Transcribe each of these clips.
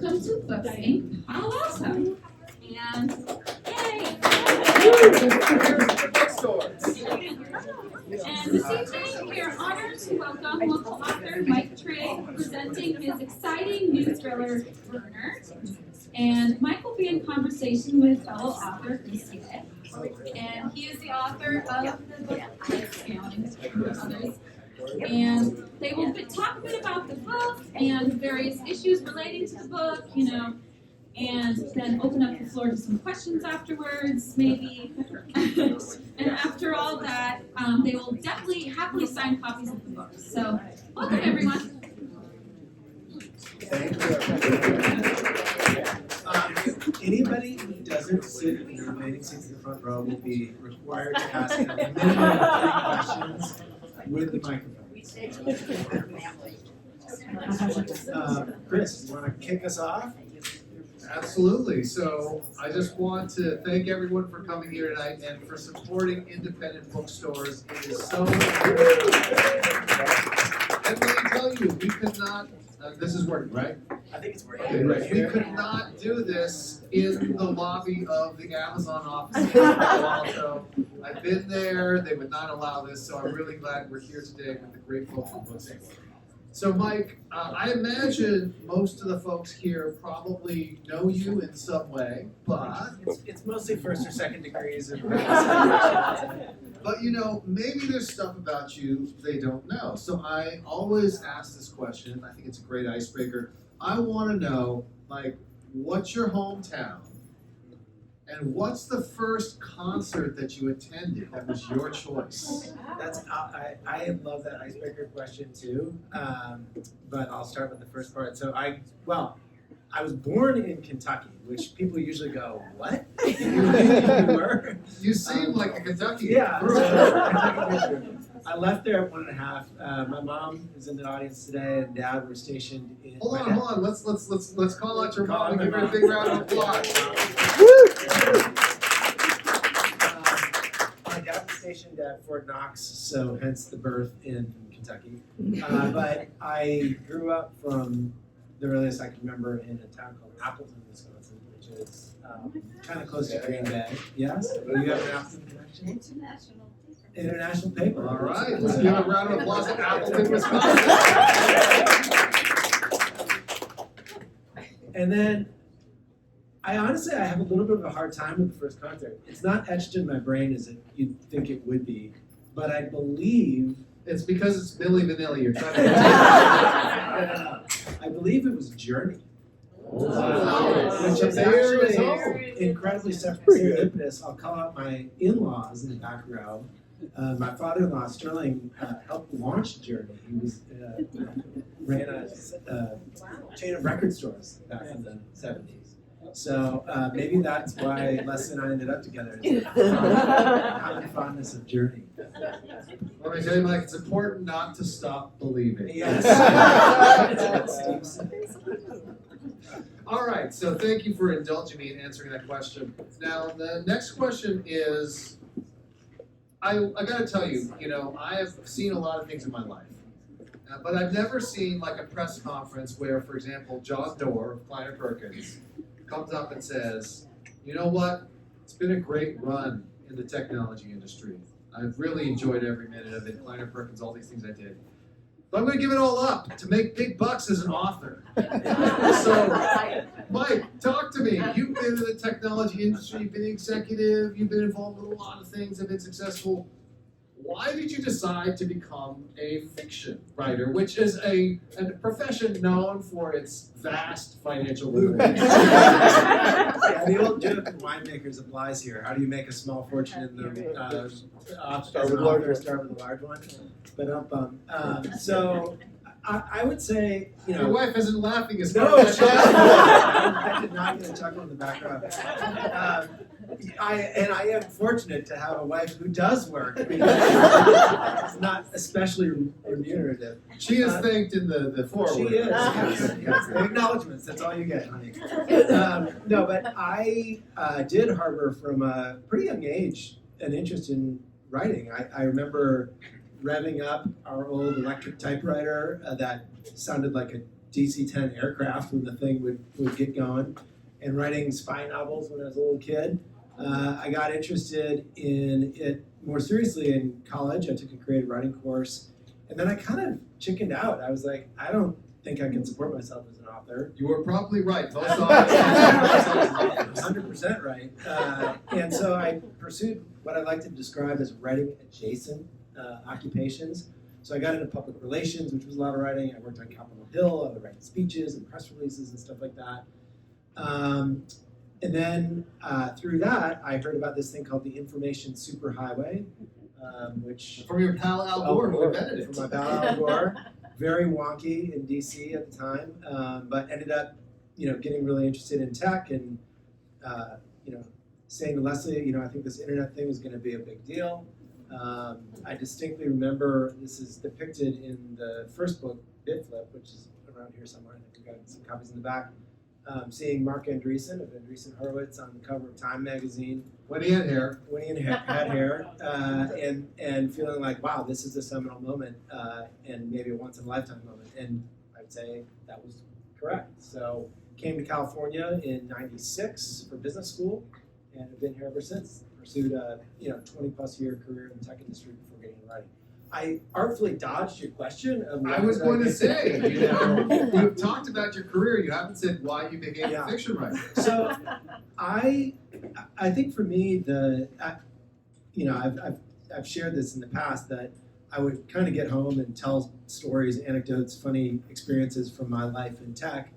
welcome to Books Inc. Palo Alto. And yay! And this evening we are honored to welcome local author Mike Trigg presenting his exciting new thriller, Burner. And Mike will be in conversation with fellow author Chris Yeh. And he is the author of the book and others. And they will talk a bit about the book and various issues relating to the book, and then open up the floor to some questions afterwards, maybe. And after all that, they will definitely happily sign copies of the book. So, welcome everyone. Thank you. Anybody who doesn't sit in the remaining seats in the front row will be required to ask a minimum of 3 questions with the microphone. Chris, you want to kick us off? Absolutely. So I just want to thank everyone for coming here tonight and for supporting independent bookstores. It is so important. And let me tell you, we could not, this is working, right? I think it's working. Okay, right. We could not do this in the lobby of the Amazon office in Palo Alto. I've been there, they would not allow this, so I'm really glad we're here today with the great folks from Books Inc. So Mike, I imagine most of the folks here probably know you in some way, but It's mostly first or second degrees. but maybe there's stuff about you they don't know. So I always ask this question, I think it's a great icebreaker. I want to know, what's your hometown? And what's the first concert that you attended that was your choice? I love that icebreaker question too, but I'll start with the first part. So I was born in Kentucky, which people usually go, what? You were? You seem like a Kentuckian. Yeah. Kentucky. I left there at 1.5. My mom is in the audience today, and Dad were stationed in. Hold on. Let's call out your mom and give her a big round of applause. My dad was stationed at Fort Knox, so hence the birth in Kentucky. But I grew up from the earliest I can remember in a town called Appleton, Wisconsin, which is kind of close to Green Bay. Yes? Do you have an Appleton connection? International paper. All right, let's give a round of applause to Appleton, Wisconsin. And then, I have a little bit of a hard time with the first concert. It's not etched in my brain as you'd think it would be, but I believe It's because it's Milli Vanilli. You're trying to. I believe it was Journey. Wow. Which is actually incredibly serendipitous. I'll call out my in-laws in the back row. My father-in-law, Sterling, helped launch Journey. He ran a chain of record stores back in the 70s. So maybe that's why Les and I ended up together. Common fondness of Journey. Let me tell you, Mike, it's important not to stop believing. Yes. All right, so thank you for indulging me in answering that question. Now, the next question is, I got to tell you, I have seen a lot of things in my life, but I've never seen a press conference where, for example, John Doerr of Kleiner Perkins comes up and says, you know what, it's been a great run in the technology industry. I've really enjoyed every minute of it, Kleiner Perkins, all these things I did. But I'm going to give it all up to make big bucks as an author. So, Mike, talk to me. You've been in the technology industry, you've been an executive, you've been involved with a lot of things, have been successful. Why did you decide to become a fiction writer, which is a profession known for its vast financial rewards? Yeah, the old joke of winemakers applies here. How do you make a small fortune in the start with a large one? But so I would say, Your wife isn't laughing as no, much. I did not get a chuckle in the background. I am fortunate to have a wife who does work because it's not especially remunerative. She is thanked in the foreword. She is. Yes. Acknowledgements. That's all you get, honey. No, but I did harbor from a pretty young age an interest in writing. I remember revving up our old electric typewriter that sounded like a DC-10 aircraft when the thing would get going, and writing spy novels when I was a little kid. I got interested in it more seriously in college. I took a creative writing course, and then I kind of chickened out. I was like, I don't think I can support myself as an author. You were probably right. Most authors. 100% right. And so I pursued what I like to describe as writing adjacent occupations. So I got into public relations, which was a lot of writing. I worked on Capitol Hill. I would write speeches and press releases and stuff like that. And then through that, I heard about this thing called the Information Superhighway, which From your pal Al Gore, who invented it. from my pal Al Gore, very wonky in DC at the time, but ended up, getting really interested in tech and, saying to Leslie, I think this internet thing was going to be a big deal. I distinctly remember, this is depicted in the first book, BitFlip, which is around here somewhere. I think we've got some copies in the back. Seeing Mark Andreessen of Andreessen Horowitz on the cover of Time magazine. When he had hair. When he had hair, and feeling like, wow, this is a seminal moment, and maybe a once in a lifetime moment. And I'd say that was correct. So came to California in '96 for business school, and have been here ever since. Pursued a 20+ year career in the tech industry before getting into writing. I artfully dodged your question. I was going to say, you've talked about your career. You haven't said why you became a fiction writer. So, I think for me, I've shared this in the past that I would kind of get home and tell stories, anecdotes, funny experiences from my life in tech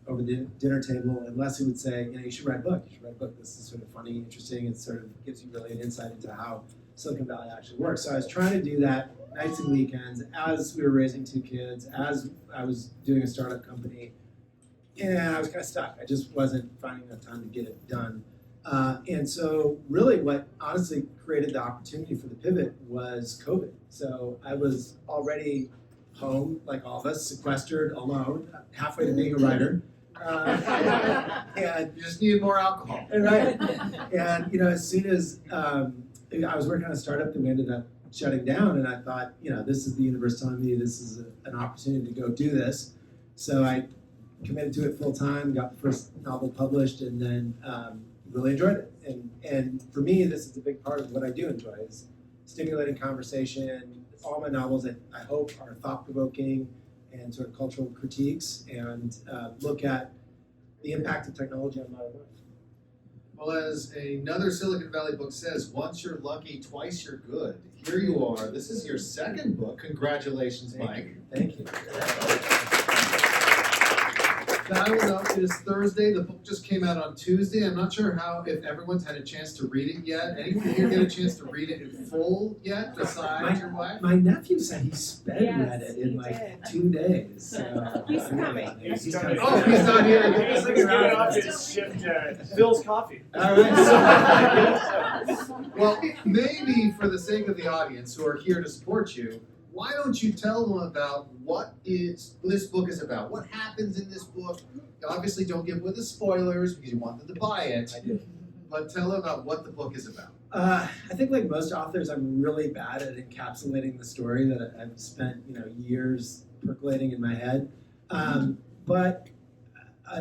over the dinner table, and Leslie would say, you should write a book. You should write a book. This is sort of funny, interesting. It sort of gives you really an insight into how Silicon Valley actually works. So I was trying to do that nights and weekends as we were raising 2 kids, as I was doing a startup company, and I was kind of stuck. I just wasn't finding enough time to get it done. And so really what honestly created the opportunity for the pivot was COVID. So I was already home, like all of us, sequestered, alone, halfway to being a writer. And you just needed more alcohol. Right. And, as soon as I was working on a startup that we ended up shutting down, and I thought, this is the universe telling me this is an opportunity to go do this. So I committed to it full time, got the first novel published, and then really enjoyed it. And for me, this is a big part of what I do enjoy, is stimulating conversation. All my novels, I hope, are thought-provoking and sort of cultural critiques, and look at the impact of technology on modern life. Well, as another Silicon Valley book says, once you're lucky, twice you're good. Here you are. This is your second book. Congratulations, Mike. Thank you. Now, I will note it is Thursday. The book just came out on Tuesday. I'm not sure if everyone's had a chance to read it yet. Anyone here get a chance to read it in full yet, besides your wife? My nephew said he read it in like 2 days. So He's coming. He's coming. Oh, he's not here. He's looking around off his shift Phil's coffee. All right. Well, maybe for the sake of the audience who are here to support you, why don't you tell them about what this book is about? What happens in this book? You obviously don't give away the spoilers because you want them to buy it. I do. But tell them about what the book is about. I think like most authors, I'm really bad at encapsulating the story that I've spent years percolating in my head. But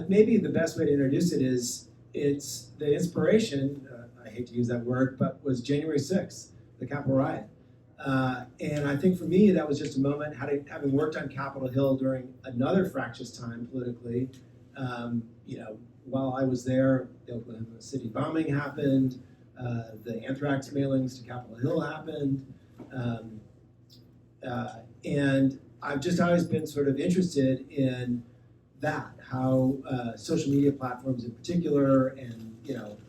maybe the best way to introduce it is it's the inspiration, I hate to use that word, but was January 6th, the Capitol riot. And I think for me, that was just a moment, having worked on Capitol Hill during another fractious time politically. While I was there, the Oklahoma City bombing happened, the anthrax mailings to Capitol Hill happened, and I've just always been sort of interested in that, how social media platforms in particular, and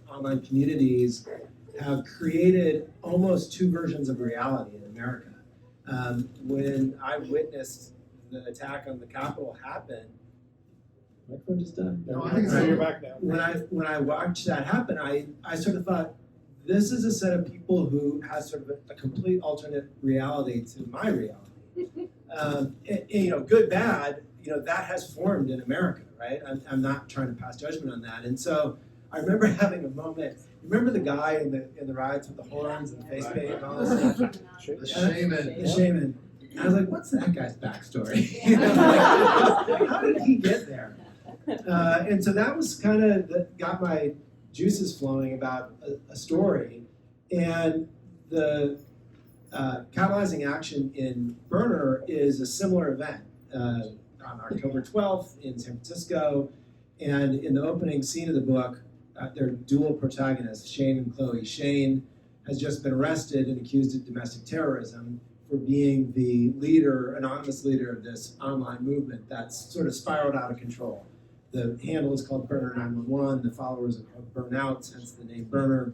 online communities have created almost 2 versions of reality in America. When I witnessed the attack on the Capitol happen, microphone just done? No, I think so. You're back now. When I watched that happen, I sort of thought, this is a set of people who has sort of a complete alternate reality to my reality. Good, bad, that has formed in America, right? I'm not trying to pass judgment on that. And so I remember having a moment. Remember the guy in the riots with the horns and the face paint and all this stuff? The shaman. The shaman. And I was like, what's that guy's backstory? You know, like, how did he get there? And so that was kind of that got my juices flowing about a story. And the catalyzing action in Burner is a similar event on October 12th in San Francisco. And in the opening scene of the book, there are dual protagonists, Shane and Chloe. Shane has just been arrested and accused of domestic terrorism for being the leader, anonymous leader of this online movement that's sort of spiraled out of control. The handle is called Burner 911. The followers are called Burnouts, hence the name Burner.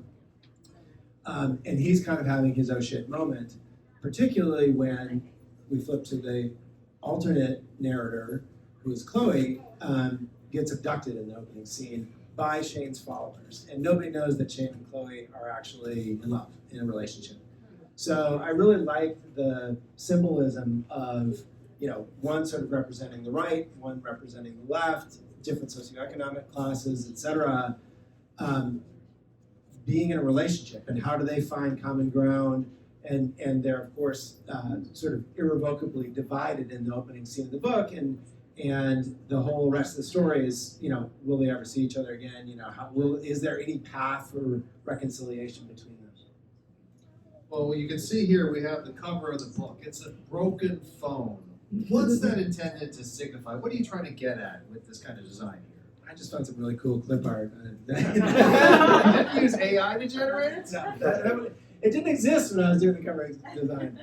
And he's kind of having his oh shit moment, particularly when we flip to the alternate narrator, who is Chloe, gets abducted in the opening scene by Shane's followers. And nobody knows that Shane and Chloe are actually in love, in a relationship. So I really liked the symbolism of, one sort of representing the right, one representing the left, different socioeconomic classes, etc., being in a relationship, and how do they find common ground, and they're of course sort of irrevocably divided in the opening scene of the book, and the whole rest of the story is, will they ever see each other again? Is there any path for reconciliation between them? Well, you can see here we have the cover of the book. It's a broken phone. What's that intended to signify? What are you trying to get at with this kind of design here? I just found some really cool clip art. You didn't use AI to generate it? No, it didn't exist when I was doing the cover design.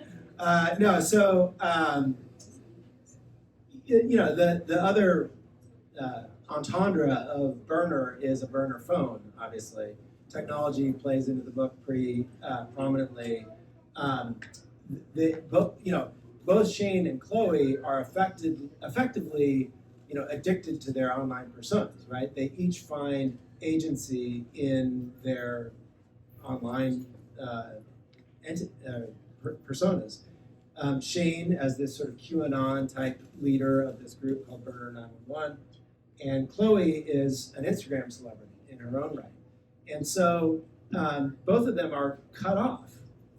The other entendre of Burner is a burner phone, obviously. Technology plays into the book pretty prominently. Both Shane and Chloe are effectively addicted to their online personas, right? They each find agency in their online personas. Shane as this sort of QAnon type leader of this group called Burner 911, and Chloe is an Instagram celebrity in her own right. And so both of them are cut off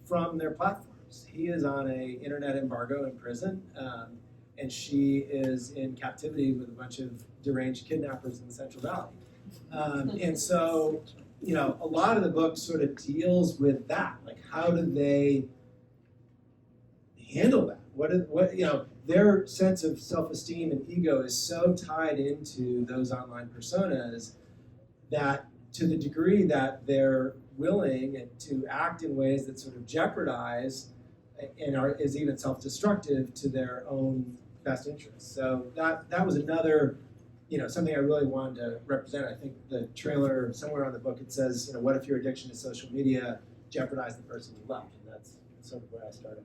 from their platforms. He is on an internet embargo in prison, and she is in captivity with a bunch of deranged kidnappers in the Central Valley. And so, a lot of the book sort of deals with that. Like, how do they handle that? Their sense of self-esteem and ego is so tied into those online personas that to the degree that they're willing to act in ways that sort of jeopardize and is even self-destructive to their own best interests. So that was another, something I really wanted to represent. I think the trailer, somewhere on the book, it says, what if your addiction to social media jeopardized the person you love? And that's sort of where I started.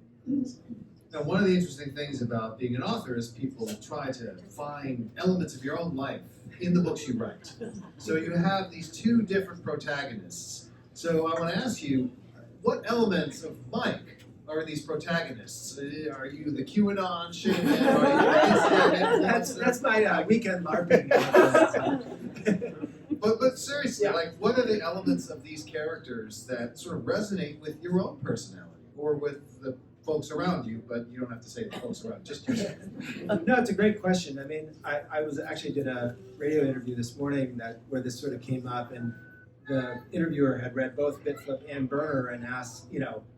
Now, one of the interesting things about being an author is people try to find elements of your own life in the books you write. So you have these two different protagonists. So I want to ask you, what elements of Mike are these protagonists? Are you the QAnon shaman? That's my weekend LARPing. But seriously, what are the elements of these characters that sort of resonate with your own personality or with the folks around you, but you don't have to say the folks around, just yourself? No, it's a great question. I mean, I was actually did a radio interview this morning where this sort of came up, and the interviewer had read both Bitflip and Burner and asked,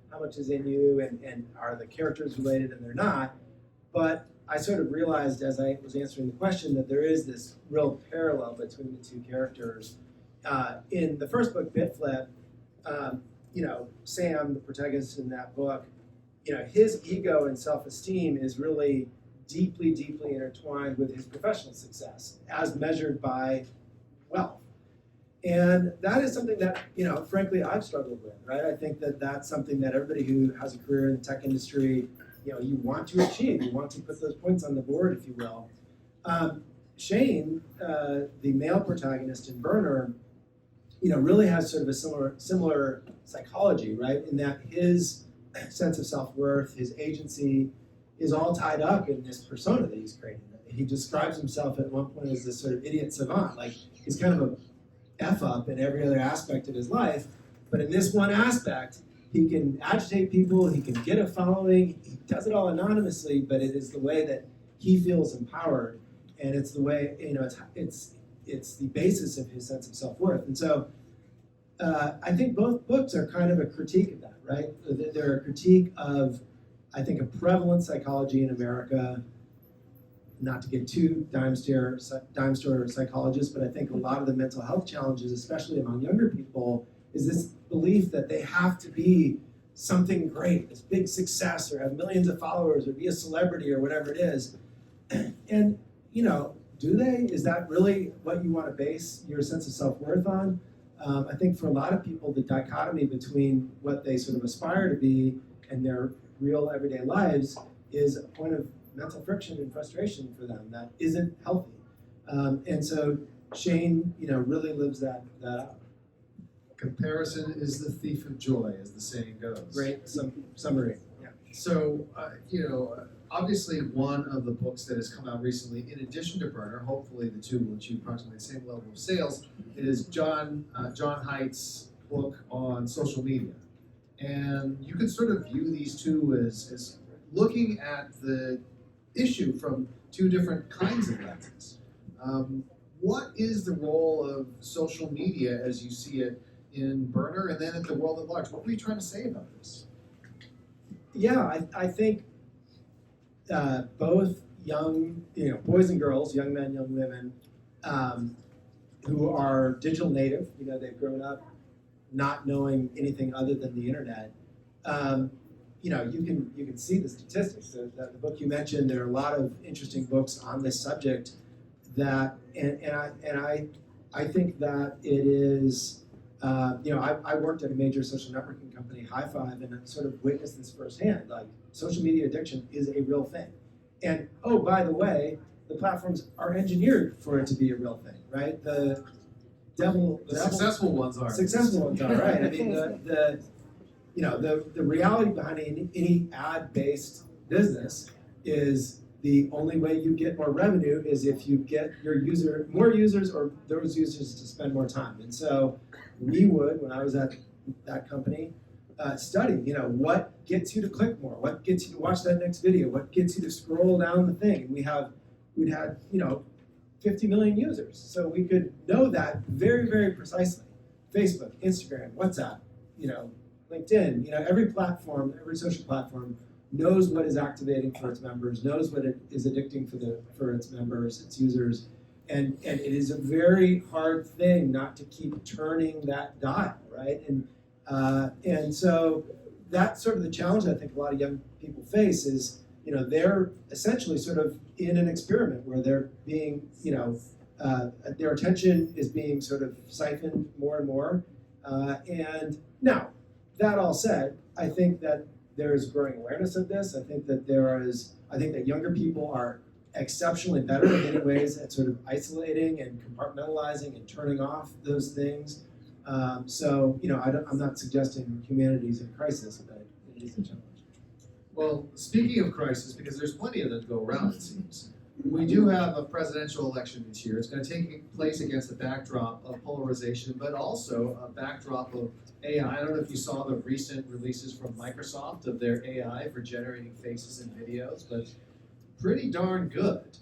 how much is in you, and are the characters related, and they're not. But I sort of realized as I was answering the question that there is this real parallel between the two characters. In the first book, Bitflip, Sam, the protagonist in that book, his ego and self-esteem is really deeply, deeply intertwined with his professional success, as measured by wealth. And that is something that, frankly, I've struggled with, right? I think that that's something that everybody who has a career in the tech industry, you want to achieve. You want to put those points on the board, if you will. Shane, the male protagonist in Burner, really has sort of a similar psychology, right? In that his sense of self-worth, his agency, is all tied up in this persona that he's creating. He describes himself at one point as this sort of idiot savant, like he's kind of a F up in every other aspect of his life, but in this one aspect, he can agitate people, he can get a following, he does it all anonymously, but it is the way that he feels empowered, and it's the way, it's the basis of his sense of self-worth. And so I think both books are kind of a critique of that, right? They're a critique of, I think, a prevalent psychology in America, not to get too dime store psychologists, but I think a lot of the mental health challenges, especially among younger people, is this belief that they have to be something great, this big success, or have millions of followers, or be a celebrity, or whatever it is. And, do they? Is that really what you want to base your sense of self-worth on? I think for a lot of people, the dichotomy between what they sort of aspire to be and their real everyday lives is a point of mental friction and frustration for them that isn't healthy. And so Shane, really lives that out. Comparison is the thief of joy, as the saying goes. Great summary. Yeah. So, obviously one of the books that has come out recently, in addition to Burner, hopefully the two will achieve approximately the same level of sales, is John Haidt's book on social media. And you can sort of view these two as looking at the issue from two different kinds of lenses. What is the role of social media as you see it in Burner, and then at the world at large? What were you trying to say about this? Yeah, I think both young, boys and girls, young men, young women, who are digital native, they've grown up not knowing anything other than the internet. You can see the statistics. The book you mentioned, there are a lot of interesting books on this subject that, I think that it is. I worked at a major social networking company, High Five, and I sort of witnessed this firsthand. Like, social media addiction is a real thing. And, oh, by the way, the platforms are engineered for it to be a real thing, right? The successful ones are. Successful ones are, right? I mean, the reality behind any ad-based business is the only way you get more revenue is if you get more users, or those users to spend more time. And so we would, when I was at that company, study, what gets you to click more, what gets you to watch that next video, what gets you to scroll down the thing. And we'd had 50 million users, so we could know that very, very precisely. Facebook, Instagram, WhatsApp, LinkedIn, every platform, every social platform knows what is activating for its members, knows what it is addicting for its members, its users, and it is a very hard thing not to keep turning that dial, right? And so that's sort of the challenge I think a lot of young people face is, they're essentially sort of in an experiment where they're being, their attention is being sort of siphoned more and more. And now, that all said, I think that there's growing awareness of this. I think that younger people are exceptionally better in many ways at sort of isolating and compartmentalizing and turning off those things. I'm not suggesting humanity's in crisis, but it is a challenge. Well, speaking of crisis, because there's plenty of them to go around, it seems, we do have a presidential election this year. It's going to take place against a backdrop of polarization, but also a backdrop of AI. I don't know if you saw the recent releases from Microsoft of their AI for generating faces and videos, but pretty darn good.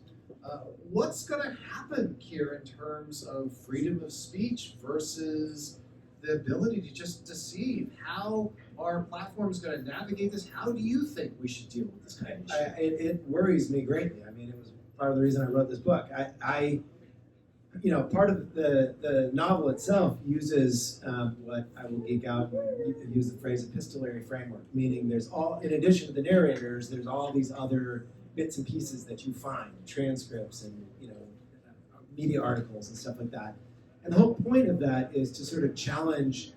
What's going to happen here in terms of freedom of speech versus the ability to just deceive? How are platforms going to navigate this? How do you think we should deal with this kind of issue? It worries me greatly. I mean, it was part of the reason I wrote this book. Part of the novel itself uses what I will geek out and use the phrase epistolary framework, meaning there's in addition to the narrators, there's all these other bits and pieces that you find, transcripts and media articles and stuff like that. And the whole point of that is to sort of challenge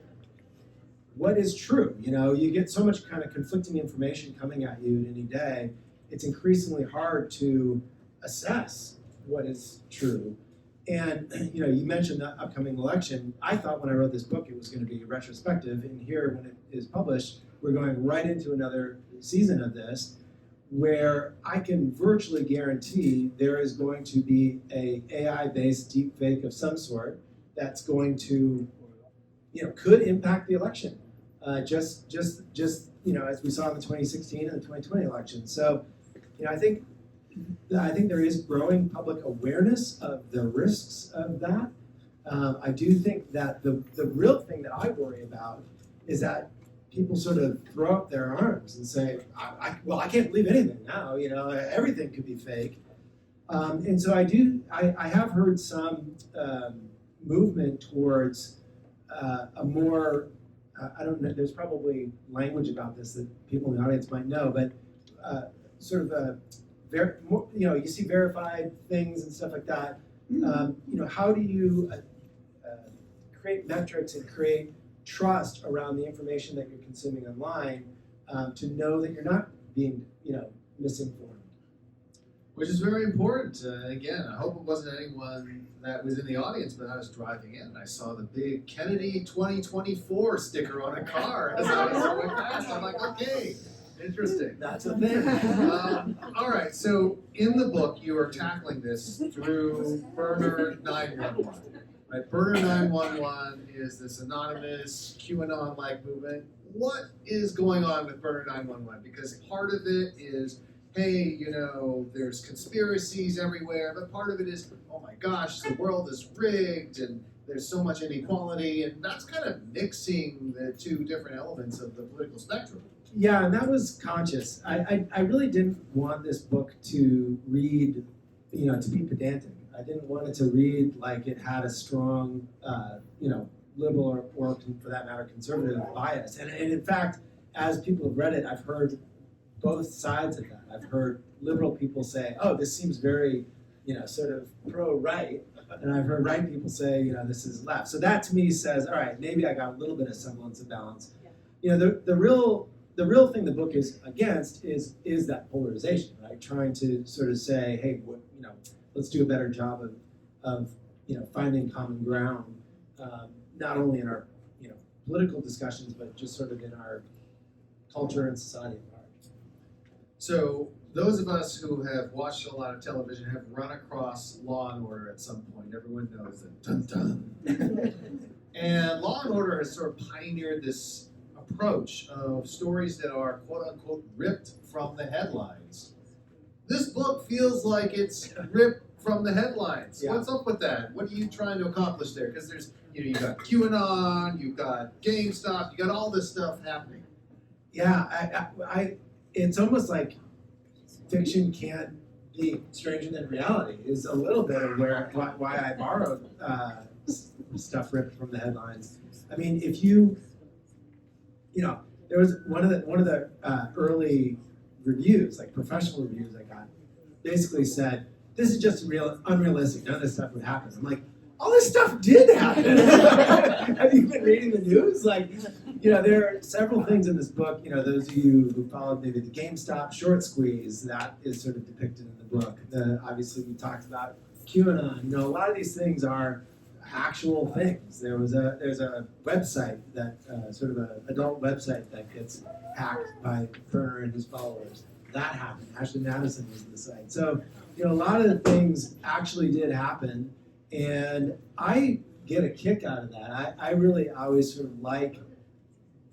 what is true. You get so much kind of conflicting information coming at you any day, it's increasingly hard to assess what is true. And you mentioned the upcoming election. I thought when I wrote this book it was going to be retrospective, and here when it is published, we're going right into another season of this, where I can virtually guarantee there is going to be a AI-based deepfake of some sort that's going to, could impact the election. just as we saw in the 2016 and the 2020 election. So, I think there is growing public awareness of the risks of that. I do think that the real thing that I worry about is that people sort of throw up their arms and say, I can't believe anything now, everything could be fake. And so I have heard some movement towards a more, I don't know, there's probably language about this that people in the audience might know, but sort of you see verified things and stuff like that. How do you create metrics and create trust around the information that you're consuming online to know that you're not being, misinformed? Which is very important. Again, I hope it wasn't anyone that was in the audience, but I was driving in and I saw the big Kennedy 2024 sticker on a car as I was going past. I'm like, okay, interesting. That's a thing. All right, so in the book, you are tackling this through Burner 911. Right? Burner 911 is this anonymous QAnon-like movement. What is going on with Burner 911? Because part of it is, hey, there's conspiracies everywhere, but part of it is, oh my gosh, the world is rigged and there's so much inequality, and that's kind of mixing the two different elements of the political spectrum. Yeah, and that was conscious. I really didn't want this book to read, to be pedantic. I didn't want it to read like it had a strong, liberal or for that matter, conservative bias. And in fact, as people have read it, I've heard both sides of that. I've heard liberal people say, oh, this seems very, sort of pro-right. And I've heard right people say, this is left. So that to me says, all right, maybe I got a little bit of semblance of balance. The real thing the book is against is that polarization, right? Trying to sort of say, hey, let's do a better job of finding common ground, not only in our political discussions, but just sort of in our culture and society at large. So those of us who have watched a lot of television have run across Law and Order at some point. Everyone knows that. Dun dun. And Law and Order has sort of pioneered this approach of stories that are quote unquote ripped from the headlines. This book feels like it's ripped from the headlines. Yeah. What's up with that? What are you trying to accomplish there? Because there's, you've got QAnon, you've got GameStop, you got all this stuff happening. Yeah, it's almost like fiction can't be stranger than reality is a little bit of why I borrowed stuff ripped from the headlines. I mean, if there was one of the early reviews, like professional reviews I got, basically said, this is just unrealistic, none of this stuff would happen. I'm like, all this stuff did happen. Have you been reading the news? Like, there are several things in this book, those of you who followed maybe the GameStop short squeeze, that is sort of depicted in the book. Obviously, we talked about QAnon. A lot of these things are actual things. There's a website that, sort of an adult website that gets hacked by Burner and his followers. That happened. Ashley Madison was the site. So, a lot of the things actually did happen. And I get a kick out of that. I really always sort of like,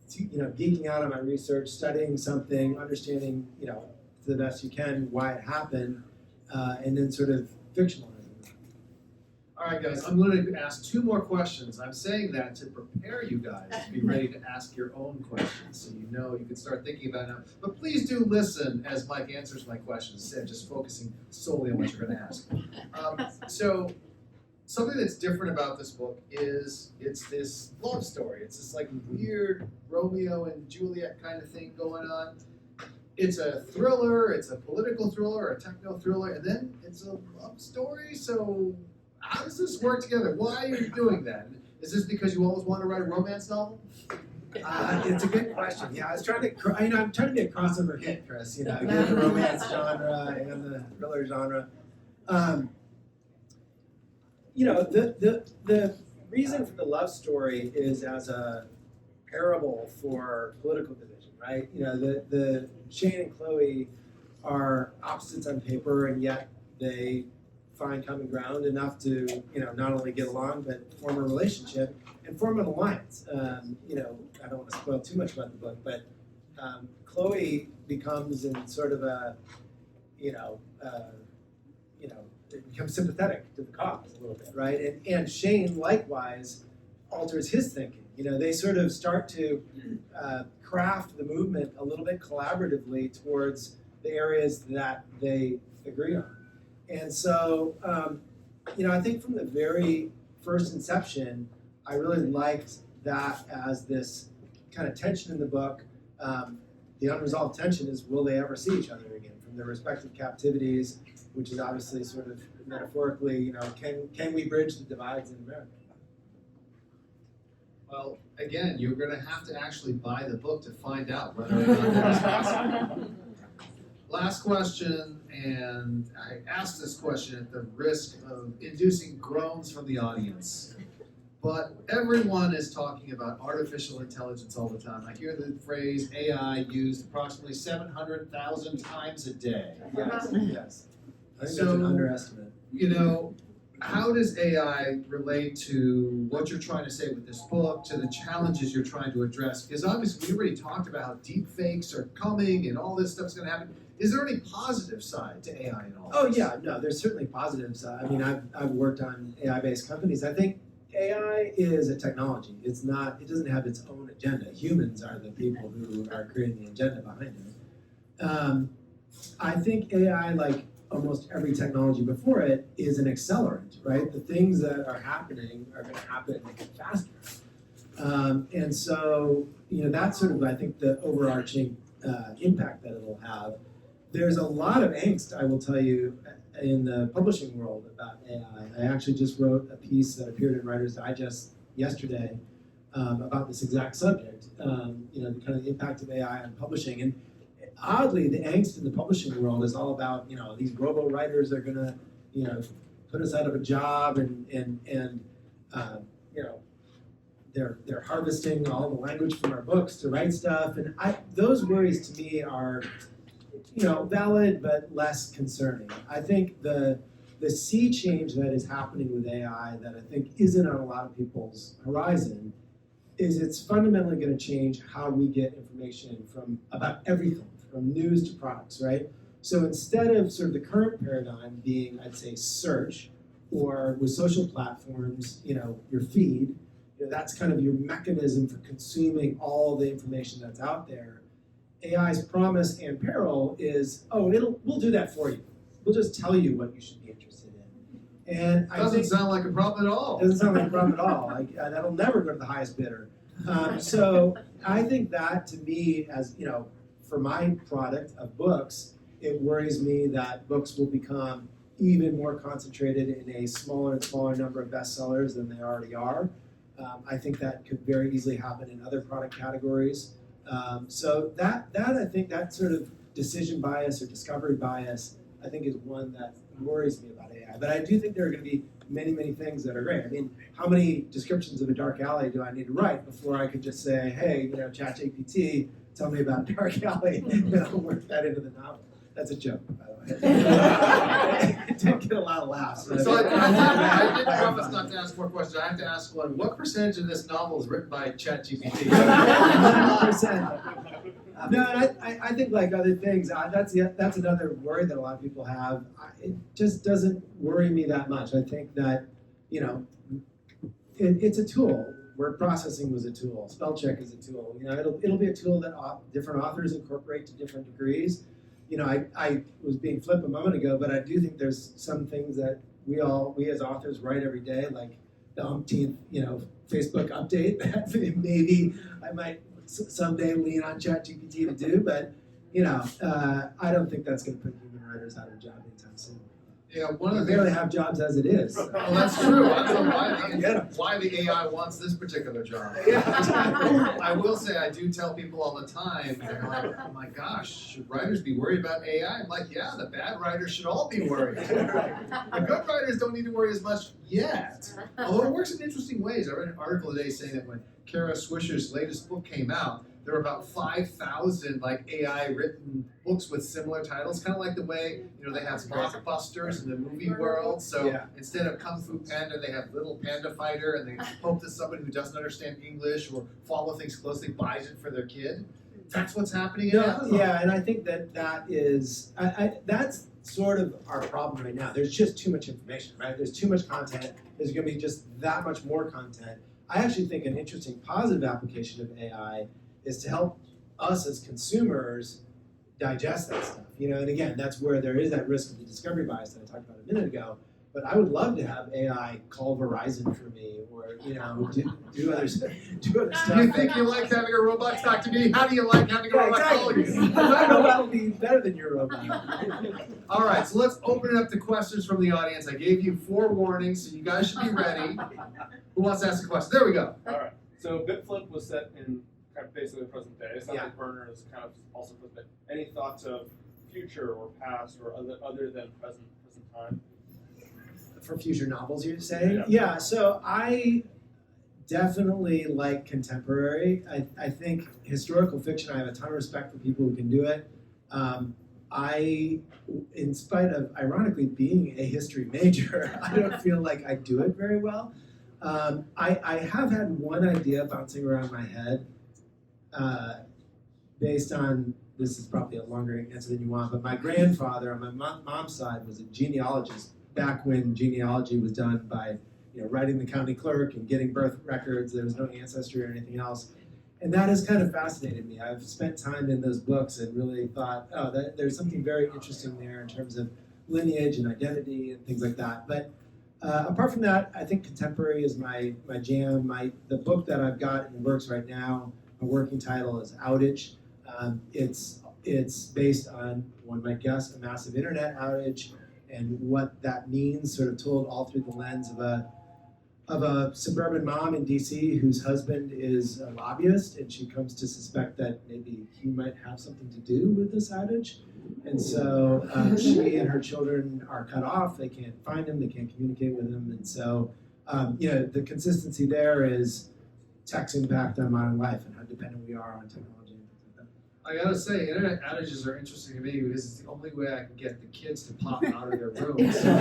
geeking out on my research, studying something, understanding, to the best you can why it happened, and then sort of fictionalizing it. All right, guys, I'm going to ask two more questions. I'm saying that to prepare you guys to be ready to ask your own questions, so you can start thinking about it now. But please do listen as Mike answers my questions, instead of just focusing solely on what you're going to ask. So something that's different about this book is it's this love story. It's this like weird Romeo and Juliet kind of thing going on. It's a thriller, it's a political thriller, a techno thriller, and then it's a love story. So how does this work together? Why are you doing that? Is this because you always want to write a romance novel? It's a good question. Yeah, I'm trying to be a crossover hit, Chris. Get the romance genre and the thriller genre. The reason for the love story is as a parable for political division, right? The Shane and Chloe are opposites on paper, and yet they find common ground enough to, not only get along, but form a relationship and form an alliance. I don't want to spoil too much about the book, but Chloe becomes in sort of a, becomes sympathetic to the cause a little bit, right? And Shane likewise alters his thinking. They sort of start to craft the movement a little bit collaboratively towards the areas that they agree on. And so, I think from the very first inception, I really liked that as this kind of tension in the book. The unresolved tension is, will they ever see each other again from their respective captivities, which is obviously sort of metaphorically, can we bridge the divides in America? Well, again, you're going to have to actually buy the book to find out whether or not that is possible. Last question, and I asked this question at the risk of inducing groans from the audience. But everyone is talking about artificial intelligence all the time. I hear the phrase AI used approximately 700,000 times a day. Yes. I think that's an underestimate. How does AI relate to what you're trying to say with this book, to the challenges you're trying to address? Because obviously we already talked about how deep fakes are coming and all this stuff's going to happen. Is there any positive side to AI in all this? Yeah, no, there's certainly positives. I've worked on AI-based companies. I think AI is a technology. It doesn't have its own agenda. Humans are the people who are creating the agenda behind it. I think AI, like almost every technology before it, is an accelerant, right? The things that are happening are going to happen faster. And so, that's sort of, I think, the overarching impact that it'll have. There's a lot of angst, I will tell you, in the publishing world about AI. I actually just wrote a piece that appeared in Writer's Digest yesterday about this exact subject, the kind of impact of AI on publishing. And oddly, the angst in the publishing world is all about, these robo-writers are going to, put us out of a job and they're harvesting all the language from our books to write stuff. And those worries to me are, valid but less concerning. I think the sea change that is happening with AI that I think isn't on a lot of people's horizon is it's fundamentally going to change how we get information from about everything, from news to products, right? So instead of sort of the current paradigm being, I'd say, search, or with social platforms, your feed, that's kind of your mechanism for consuming all the information that's out there. AI's promise and peril is, we'll do that for you. We'll just tell you what you should be interested in. And doesn't sound like a problem at all. Doesn't sound like a problem at all. That'll never go to the highest bidder. So I think that, to me, as for my product of books, it worries me that books will become even more concentrated in a smaller and smaller number of bestsellers than they already are. I think that could very easily happen in other product categories. So that I think that sort of decision bias or discovery bias, I think, is one that worries me about AI. But I do think there are going to be many, many things that are great. I mean, how many descriptions of a dark alley do I need to write before I could just say, hey, ChatGPT, tell me about dark alley, and I'll work that into the novel. That's a joke, by the way. It didn't get a lot of laughs. So I did promise not to ask more questions. I have to ask one. What percentage of this novel is written by ChatGPT? 100%. No, I think like other things, that's another worry that a lot of people have. It just doesn't worry me that much. I think that, it's a tool. Word processing was a tool. Spell check is a tool. It'll be a tool that different authors incorporate to different degrees. I was being flip a moment ago, but I do think there's some things that we as authors write every day, like the umpteenth, Facebook update that maybe I might someday lean on ChatGPT to do, but I don't think that's going to put human writers out of a job anytime soon. Yeah, one of the They barely have jobs as it is. Well, that's true. I don't know why the AI wants this particular job. Yeah. I will say, I do tell people all the time, they're like, oh my gosh, should writers be worried about AI? I'm like, yeah, the bad writers should all be worried. The good writers don't need to worry as much yet. Although it works in interesting ways. I read an article today saying that when Kara Swisher's latest book came out, there were about 5,000 like AI written books with similar titles, kind of like the way they have blockbusters in the movie world. So Yeah. instead of Kung Fu Panda, they have Little Panda Fighter, and they hope that somebody who doesn't understand English or follow things closely buys it for their kid. That's what's happening in Amazon. Yeah, and I think that is that's sort of our problem right now. There's just too much information, right? There's too much content. There's going to be just that much more content. I actually think an interesting positive application of AI is to help us as consumers digest that stuff. And again, that's where there is that risk of the discovery bias that I talked about a minute ago. But I would love to have AI call Verizon for me, or do other stuff. You think you like having a robot talk to me? How do you like having a robot call you? My robot will be better than your robot. All right, so let's open it up to questions from the audience. I gave you 4 warnings, so you guys should be ready. Who wants to ask a question? There we go. All right. So BitFlip was set in kind of basically the present day. It sounds like Burner is kind of also present. Any thoughts of future or past or other than present time? For future novels, you're saying? Yeah. So I definitely like contemporary. I think historical fiction, I have a ton of respect for people who can do it. In spite of, ironically, being a history major, I don't feel like I do it very well. I have had one idea bouncing around my head based on, this is probably a longer answer than you want, but my grandfather on my mom's side was a genealogist back when genealogy was done by writing the county clerk and getting birth records. There was no ancestry or anything else. And that has kind of fascinated me. I've spent time in those books and really thought, there's something very interesting there in terms of lineage and identity and things like that. But apart from that, I think contemporary is my jam. The book that I've got in the works right now, a working title is Outage. It's based on, one might guess, a massive internet outage and what that means, sort of told all through the lens of a suburban mom in DC whose husband is a lobbyist, and she comes to suspect that maybe he might have something to do with this outage. And so she and her children are cut off. They can't find him. They can't communicate with him. And so, the consistency there is tech's impact on modern life and how dependent we are on technology. I gotta say, internet outages are interesting to me because it's the only way I can get the kids to pop out of their rooms. So I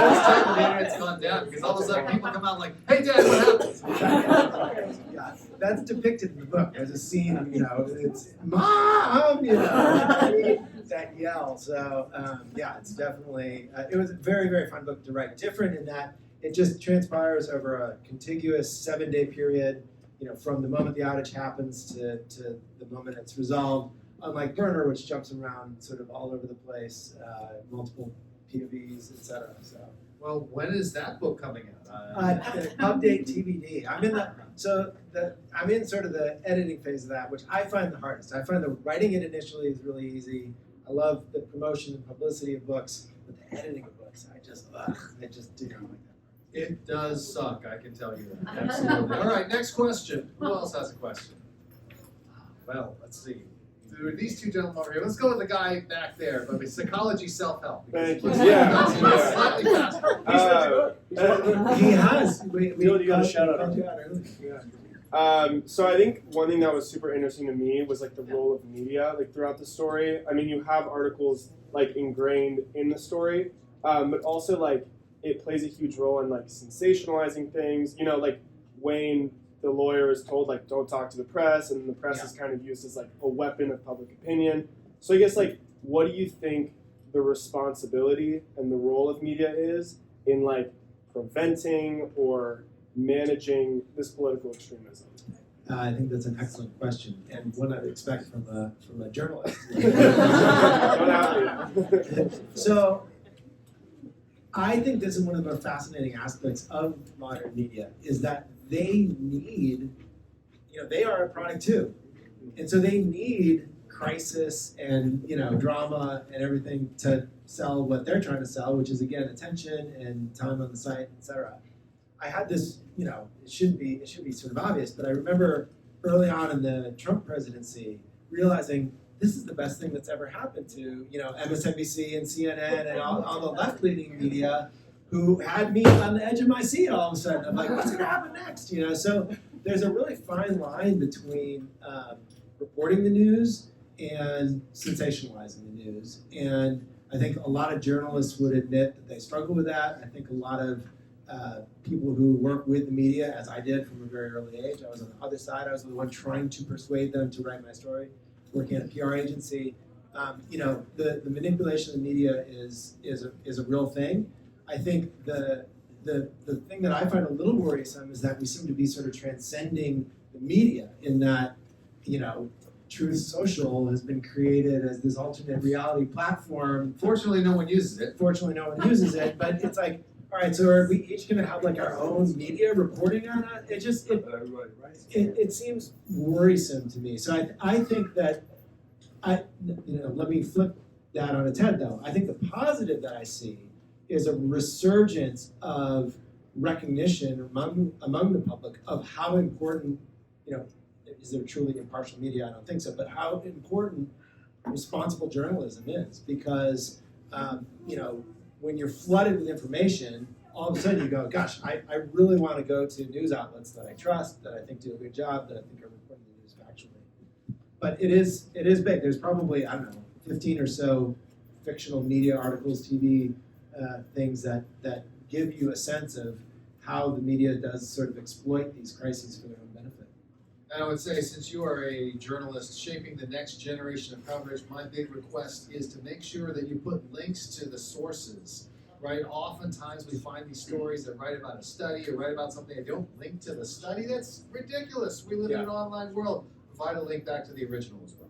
always check when the internet's gone down because all of a sudden people come out like, "Hey, Dad, what happened?" Yeah, that's depicted in the book. There's a scene, it's Mom, that yell. So it's definitely it was a very, very fun book to write. Different in that it just transpires over a contiguous 7-day period. From the moment the outage happens to the moment it's resolved, unlike Burner, which jumps around sort of all over the place, multiple POVs, etc. So, well, when is that book coming out? Update TBD. I'm in sort of the editing phase of that, which I find the hardest. I find the writing it initially is really easy. I love the promotion and publicity of books, but the editing of books, I just do not like that. It does suck, I can tell you that. Absolutely. All right, next question. Who else has a question? Well, let's see. There are these two gentlemen over here. Let's go with the guy back there. But psychology self-help. Thank you. Slightly faster. He has. You got a shout out. So I think one thing that was super interesting to me was like the role of media like throughout the story. I mean, you have articles like ingrained in the story, but also like it plays a huge role in like sensationalizing things. Like Wayne, the lawyer, is told like don't talk to the press, and the press is kind of used as like a weapon of public opinion. So I guess like what do you think the responsibility and the role of media is in like preventing or managing this political extremism? I think that's an excellent question, and one I'd expect from a journalist. So I think this is one of the most fascinating aspects of modern media is that they need, they are a product too. And so they need crisis and, drama and everything to sell what they're trying to sell, which is, again, attention and time on the site, etc. I had this, it should be sort of obvious, but I remember early on in the Trump presidency realizing this is the best thing that's ever happened to, MSNBC and CNN and all the left-leaning media who had me on the edge of my seat all of a sudden. I'm like, what's going to happen next? So there's a really fine line between reporting the news and sensationalizing the news. And I think a lot of journalists would admit that they struggle with that. I think a lot of people who work with the media, as I did from a very early age, I was on the other side. I was the one trying to persuade them to write my story, working at a PR agency. The manipulation of the media is a real thing. I think the thing that I find a little worrisome is that we seem to be sort of transcending the media in that, Truth Social has been created as this alternate reality platform. Fortunately, no one uses it. Fortunately, no one uses it, but it's like, all right, so are we each going to have like our own media reporting on it? It seems worrisome to me. So I think that let me flip that on its head though. I think the positive that I see is a resurgence of recognition among the public of how important, is there truly impartial media? I don't think so, but how important responsible journalism is, because when you're flooded with information, all of a sudden you go, gosh, I really want to go to news outlets that I trust, that I think do a good job, that I think are reporting the news factually. But it is big. There's probably, 15 or so fictional media articles, TV things that give you a sense of how the media does sort of exploit these crises for their own benefit. And I would say, since you are a journalist shaping the next generation of coverage, my big request is to make sure that you put links to the sources, right? Oftentimes we find these stories that write about a study or write about something and don't link to the study. That's ridiculous. We live in an online world. Provide a link back to the original as well.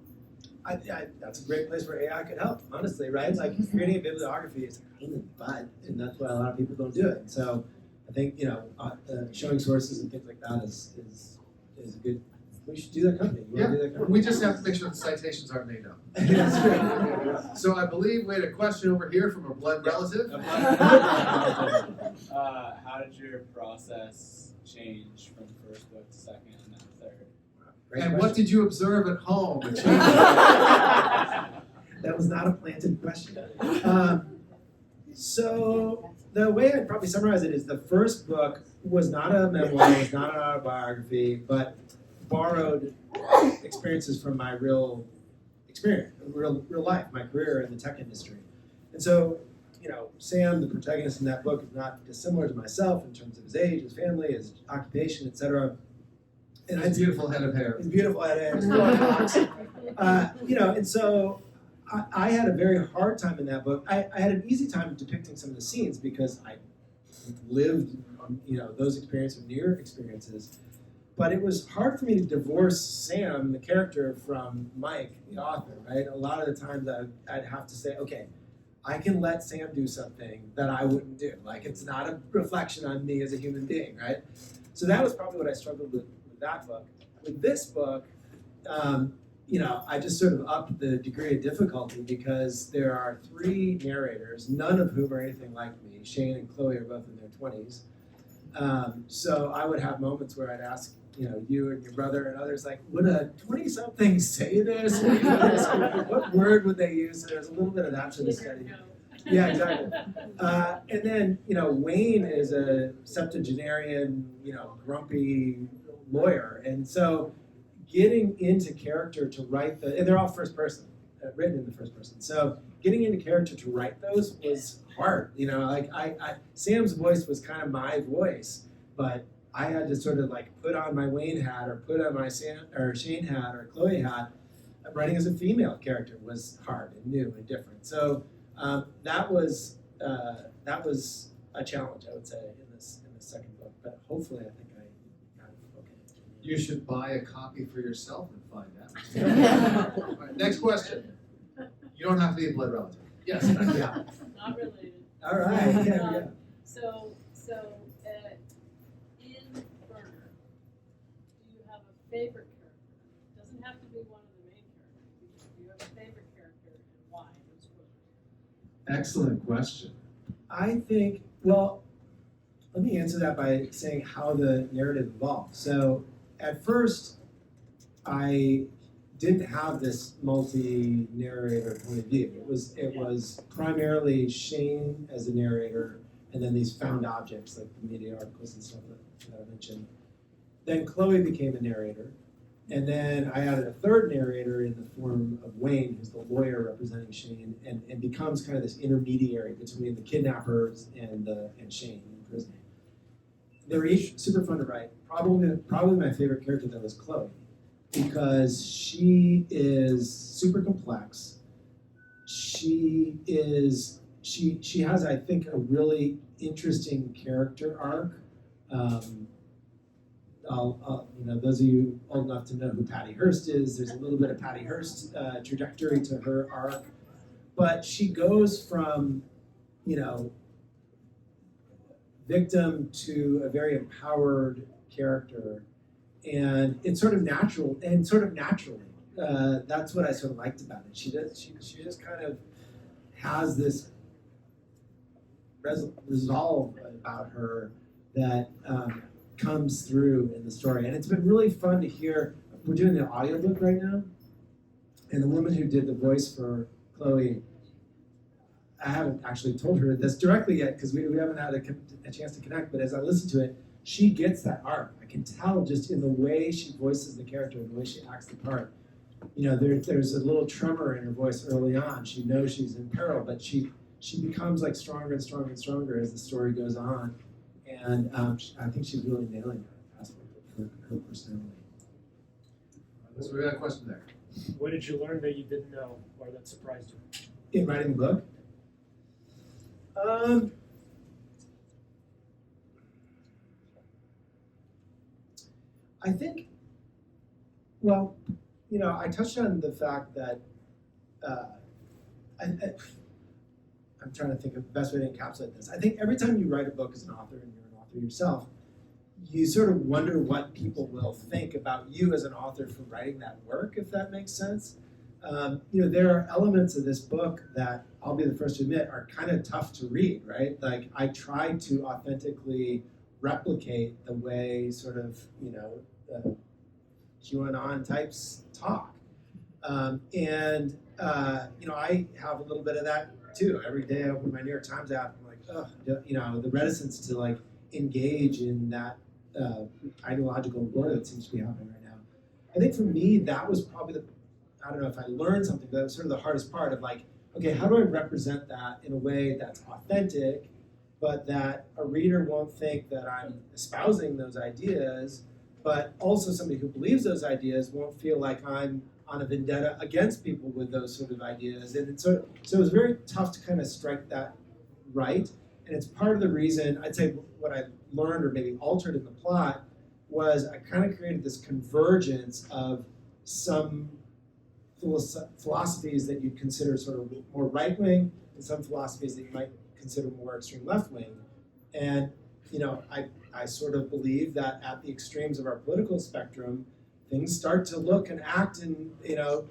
That's a great place where AI could help, honestly, right? Like creating a bibliography is a pain in the butt, and that's why a lot of people don't do it. So I think, showing sources and things like that is a good. We should do that company. Yeah, do that company? we just have to make sure the citations aren't made up. That's true. So I believe we had a question over here from a blood relative. How did your process change from first book to second and then third? Great And question. what did you observe at home? That changed? That was not a planted question. So the way I'd probably summarize it is the first book was not a memoir, was not an autobiography, but borrowed experiences from my real experience, real life, my career in the tech industry. And so, Sam, the protagonist in that book, is not dissimilar to myself in terms of his age, his family, his occupation, etc. And His beautiful head of hair. his beautiful head of hair. And so I had a very hard time in that book. I had an easy time depicting some of the scenes because I lived, those experiences, near experiences. But it was hard for me to divorce Sam, the character, from Mike, the author, right? A lot of the times I'd have to say, okay, I can let Sam do something that I wouldn't do. Like, it's not a reflection on me as a human being, right? So that was probably what I struggled with that book. With this book, I just sort of upped the degree of difficulty because there are 3 narrators, none of whom are anything like me. Shane and Chloe are both in their 20s. So I would have moments where I'd ask, you and your brother and others, like, would a 20-something say this? Would what word would they use? So there's a little bit of that to the study. Yeah, exactly. And then, Wayne is a septuagenarian, grumpy lawyer. And so getting into character to write and they're all first person, written in the first person. So getting into character to write those was hard. Sam's voice was kind of my voice, but I had to sort of like put on my Wayne hat or put on my Shane hat or Chloe hat. Writing as a female character was hard and new and different. So that was a challenge, I would say, in this second book. But hopefully, I think I got it okay. You should buy a copy for yourself and find out. All right, next question. You don't have to be a blood relative. Yes. Yeah. Not related. All right. Yeah, we go. So, in Burner, do you have a favorite character? It doesn't have to be one of the main characters. Do you have a favorite character and why in this book? Excellent question. I think, well, let me answer that by saying how the narrative evolved. So at first, I didn't have this multi-narrator point of view. It was primarily Shane as a narrator, and then these found objects like the media articles and stuff that I mentioned. Then Chloe became a narrator, And then I added a third narrator in the form of Wayne, who's the lawyer representing Shane, and becomes kind of this intermediary between the kidnappers and Shane in prison. They were each super fun to write. Probably my favorite character though is Chloe, because she is super complex. She has, I think, a really interesting character arc. Those of you old enough to know who Patty Hearst is, there's a little bit of Patty Hearst trajectory to her arc, but she goes from, victim to a very empowered character, and it's sort of natural, and sort of naturally. That's what I sort of liked about it. She just kind of has this resolve about her that comes through in the story. And it's been really fun to hear. We're doing the audiobook right now, and the woman who did the voice for Chloe, I haven't actually told her this directly yet because we haven't had a chance to connect, but as I listen to it, she gets that arc. I can tell just in the way she voices the character and the way she acts the part. There's a little tremor in her voice early on. She knows she's in peril, but she becomes like stronger and stronger and stronger as the story goes on. And I think she's really nailing that aspect of her personality. So we got a question there. What did you learn that you didn't know or that surprised you? In writing the book? I think, I touched on the fact that I'm trying to think of the best way to encapsulate this. I think every time you write a book as an author, and you're an author yourself, you sort of wonder what people will think about you as an author for writing that work, if that makes sense. There are elements of this book that I'll be the first to admit are kind of tough to read, right? Like I try to authentically replicate the way sort of, QAnon types talk. I have a little bit of that too. Every day I open my New York Times app, I'm like, the reticence to like engage in that ideological war that seems to be happening right now. I think for me, that was probably I don't know if I learned something, but it was sort of the hardest part of like, okay, how do I represent that in a way that's authentic, but that a reader won't think that I'm espousing those ideas, but also somebody who believes those ideas won't feel like I'm on a vendetta against people with those sort of ideas. And so it was very tough to kind of strike that right. And it's part of the reason, I'd say what I learned or maybe altered in the plot was I kind of created this convergence of some philosophies that you'd consider sort of more right-wing and some philosophies that you might consider more extreme left-wing. And, I sort of believe that at the extremes of our political spectrum, things start to look and act in,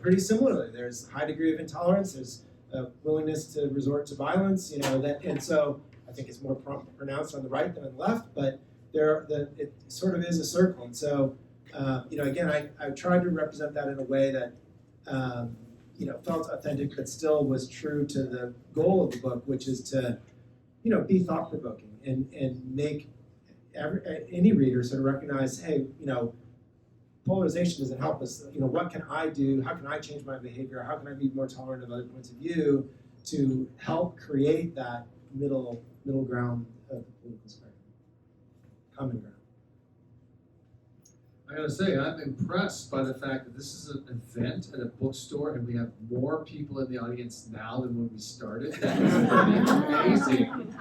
pretty similarly. There's a high degree of intolerance, there's a willingness to resort to violence, and so I think it's more pronounced on the right than on the left, but it sort of is a circle. And so, again, I tried to represent that in a way that, felt authentic, but still was true to the goal of the book, which is to, be thought-provoking and make any reader sort of recognize, hey, polarization doesn't help us. What can I do? How can I change my behavior? How can I be more tolerant of other points of view to help create that middle ground of the political spectrum, common ground? I gotta say, I'm impressed by the fact that this is an event at a bookstore and we have more people in the audience now than when we started. That is pretty amazing.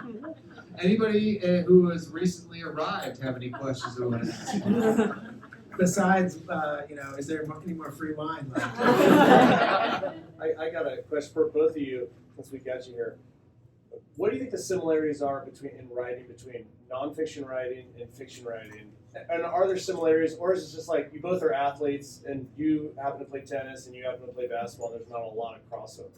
Anybody who has recently arrived have any questions they want to ask? Besides, is there any more free wine? I got a question for both of you since we got you here. What do you think the similarities are between nonfiction writing and fiction writing? And are there similarities, or is it just like you both are athletes and you happen to play tennis and you happen to play basketball and there's not a lot of crossover?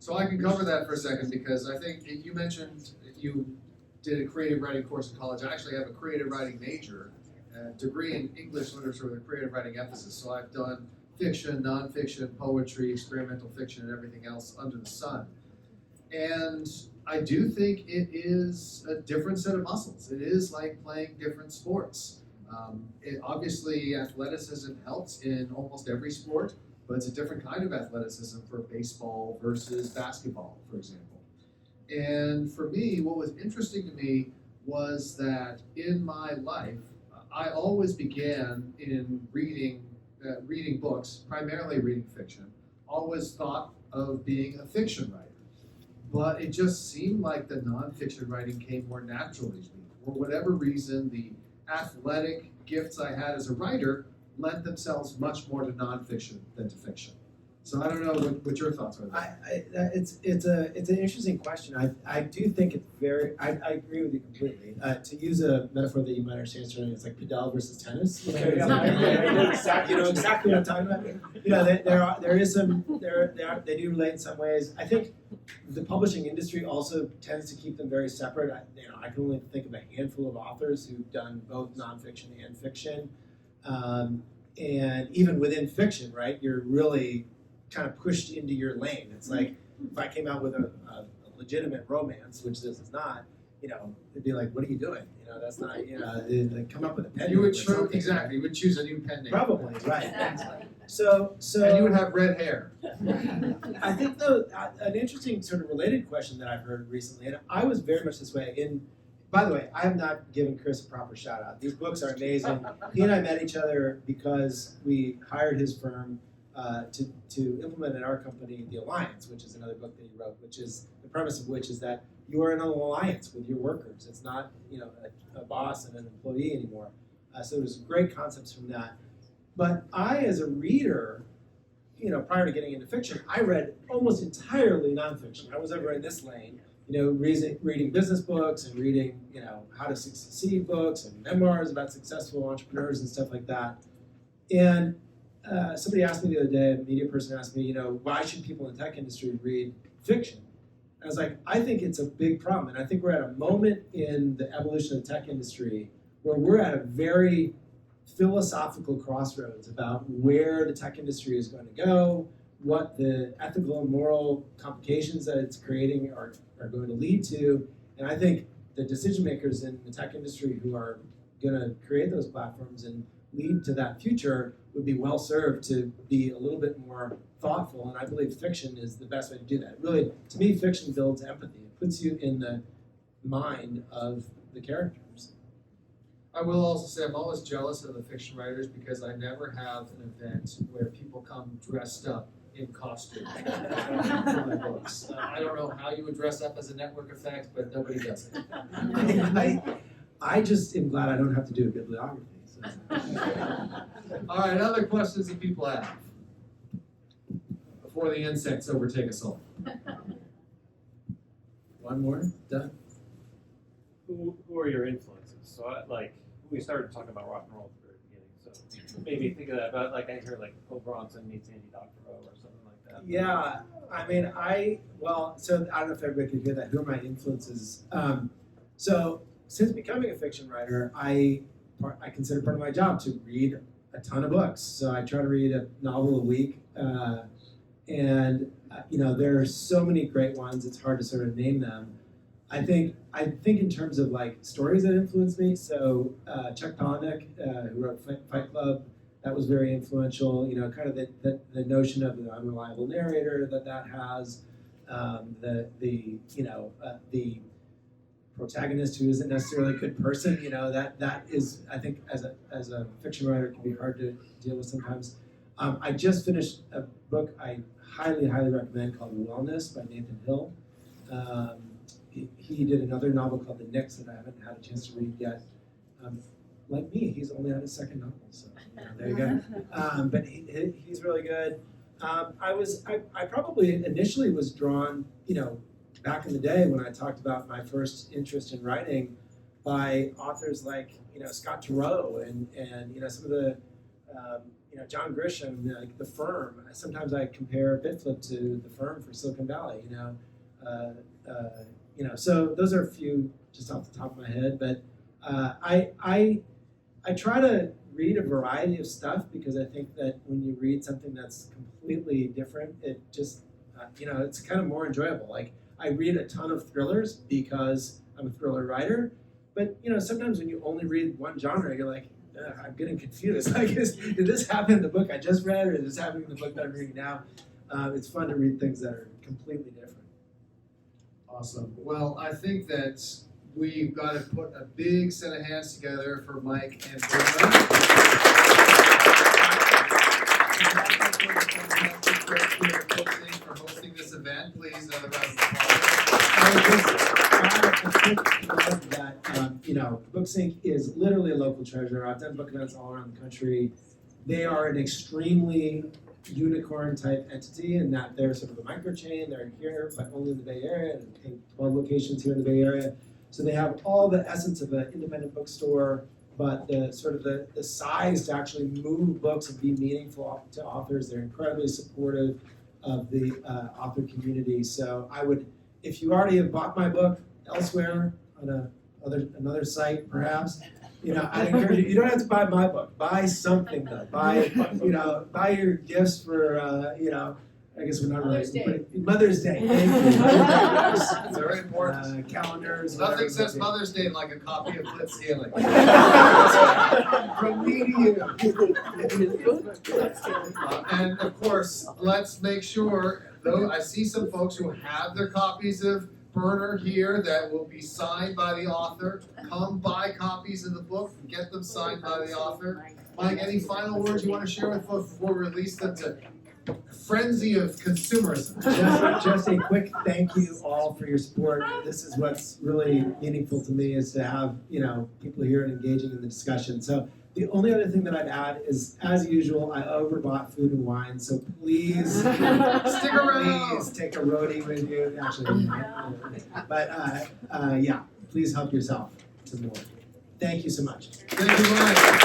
So I can cover that for a second because I think you mentioned you did a creative writing course in college. I actually have a creative writing major, degree in English literature with a creative writing emphasis. So I've done fiction, nonfiction, poetry, experimental fiction, and everything else under the sun. And I do think it is a different set of muscles. It is like playing different sports. Obviously, athleticism helps in almost every sport, but it's a different kind of athleticism for baseball versus basketball, for example. And for me, what was interesting to me was that in my life, I always began in reading books, primarily reading fiction. Always thought of being a fiction writer, but it just seemed like the nonfiction writing came more naturally to me. For whatever reason, the athletic gifts I had as a writer lent themselves much more to nonfiction than to fiction. So I don't know what your thoughts are there. It's an interesting question. I do think it's very. I agree with you completely. To use a metaphor that you might understand, Sterling, it's like padel versus tennis. You know, Okay, you know exactly what I'm talking about. You know, there is some. They do relate in some ways. I think the publishing industry also tends to keep them very separate. I can only think of a handful of authors who've done both nonfiction and fiction, and even within fiction, right? You're really kind of pushed into your lane. It's like if I came out with a legitimate romance, which this is not, it'd be like, what are you doing? That's not, they come up with a pen. You would name or something. exactly. You would choose a new pen name. Probably, right. Exactly. So And you would have red hair. I think though an interesting sort of related question that I've heard recently, and I was very much this way. By the way, I have not given Chris a proper shout out. These books are amazing. He and I met each other because we hired his firm to implement in our company the Alliance, which is another book that he wrote, which is the premise of which is that you are in an alliance with your workers. It's not a boss and an employee anymore. So there's great concepts from that. But I, as a reader, prior to getting into fiction, I read almost entirely nonfiction. I was over in this lane, reading business books and reading, how to succeed books and memoirs about successful entrepreneurs and stuff like that. And somebody asked me the other day, a media person asked me, why should people in the tech industry read fiction? I was like, I think it's a big problem. And I think we're at a moment in the evolution of the tech industry where we're at a very philosophical crossroads about where the tech industry is going to go, what the ethical and moral complications that it's creating are going to lead to. And I think the decision makers in the tech industry who are going to create those platforms and lead to that future would be well served to be a little bit more thoughtful, and I believe fiction is the best way to do that. Really, to me, fiction builds empathy. It puts you in the mind of the characters. I will also say I'm always jealous of the fiction writers because I never have an event where people come dressed up in costume for my books. I don't know how you would dress up as a network effect, but nobody does it. I just am glad I don't have to do a bibliography. So. All right, other questions that people have before the insects overtake us all. One more, done. Who are your influences? So we started talking about rock and roll at the very beginning, so maybe think of that. But I hear Bill Bronson meets Andy Doctorow or something like that. Yeah, I mean, so I don't know if everybody could hear that. Who are my influences? So since becoming a fiction writer, I consider part of my job to read a ton of books. So I try to read a novel a week, and there are so many great ones. It's hard to sort of name them. I think in terms of stories that influenced me. So Chuck Palahniuk, who wrote Fight Club, that was very influential. Kind of the notion of the unreliable narrator that has, the protagonist who isn't necessarily a good person. That is, I think, as a fiction writer, can be hard to deal with sometimes. I just finished a book I highly recommend called Wellness by Nathan Hill. He did another novel called The Nix that I haven't had a chance to read yet. Like me, he's only on his second novel, so there you go. But he's really good. I probably initially was drawn, back in the day when I talked about my first interest in writing, by authors like Scott Turow and some of the John Grisham, The Firm. Sometimes I compare BitFlip to The Firm for Silicon Valley. So those are a few just off the top of my head. But I try to read a variety of stuff because I think that when you read something that's completely different, it just it's kind of more enjoyable. I read a ton of thrillers because I'm a thriller writer, but sometimes when you only read one genre, you're like, I'm getting confused. Like, did this happen in the book I just read, or is this happening in the book that I'm reading now? It's fun to read things that are completely different. Awesome. Well, I think that we've got to put a big set of hands together for Mike and Bruno. For hosting this event, please, another round of applause. BookSync is literally a local treasure. I've done book events all around the country. They are an extremely unicorn type entity in that they're sort of a micro chain. They're here, but only in the Bay Area, and I think 12 locations here in the Bay Area. So they have all the essence of an independent bookstore, but the sort of the size to actually move books and be meaningful to authors. They're incredibly supportive of the author community. So I would, if you already have bought my book elsewhere on another site, perhaps, I'd encourage you. You don't have to buy my book. Buy something though. Buy your gifts for I guess we're not Mother's really. Day. Mother's Day. Thank you. It's very important. Calendars. Nothing whatever. says Mother's Day like a copy of Blitz Healing. From me to you. And of course, let's make sure, though, I see some folks who have their copies of Burner here that will be signed by the author. Come buy copies of the book and get them signed by the author. Mike, any final words you want to share with folks before we release them to frenzy of consumerism? Just a quick thank you all for your support. This is what's really meaningful to me, is to have people here and engaging in the discussion. So the only other thing that I'd add is, as usual, I overbought food and wine. So please Stick around. Please take a roadie with you. Actually, but yeah, please help yourself to more. Thank you so much. Thank you, Mike.